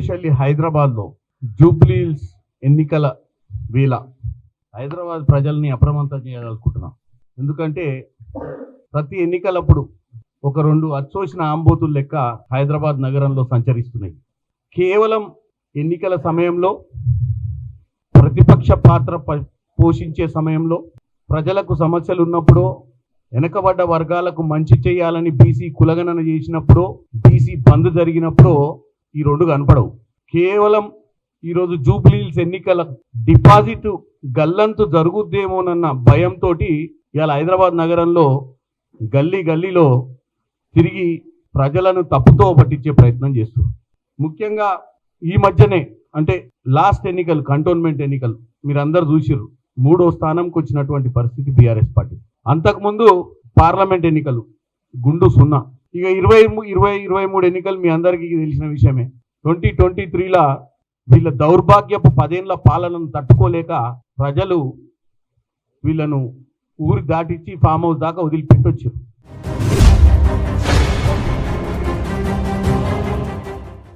Especially హైదరాబాద్లో జూబ్లీహిల్స్ ఎన్నికల వేళ హైదరాబాద్ ప్రజల్ని అప్రమత్తం చేయాలనుకుంటున్నాం. ఎందుకంటే ప్రతి ఎన్నికలప్పుడు ఒక రెండు అచ్చోసిన ఆంబోతులు లెక్క హైదరాబాద్ నగరంలో సంచరిస్తున్నాయి. కేవలం ఎన్నికల సమయంలో ప్రతిపక్ష పాత్ర పోషించే సమయంలో ప్రజలకు సమస్యలు ఉన్నప్పుడు, వెనకబడ్డ వర్గాలకు మంచి చేయాలని బీసీ కులగణన చేసినప్పుడు, బీసీ బంద్ జరిగినప్పుడు ఈ రెండు కనపడవు. కేవలం ఈరోజు జూబ్లీహిల్స్ ఎన్నికల డిపాజిట్ గల్లంతు జరుగుద్దేమోనన్న భయంతో ఇవాళ హైదరాబాద్ నగరంలో గల్లీ గల్లీలో తిరిగి ప్రజలను తప్పుతో పట్టించే ప్రయత్నం చేస్తారు. ముఖ్యంగా ఈ మధ్యనే అంటే లాస్ట్ ఎన్నికలు, కంటోన్మెంట్ ఎన్నికలు మీరందరూ చూసిర్రు. 3వ స్థానంకి వచ్చినటువంటి పరిస్థితి బీఆర్ఎస్ పార్టీ. అంతకుముందు పార్లమెంట్ ఎన్నికలు గుండు 0. ఇక 23 ఎన్నికలు మీ అందరికీ తెలిసిన విషయమే. 2023లా వీళ్ళ దౌర్భాగ్యపు 10 ఏళ్ల పాలనను తట్టుకోలేక ప్రజలు వీళ్ళను ఊరి దాటించి ఫామ్ హౌస్ దాకా వదిలిపెట్టొచ్చారు.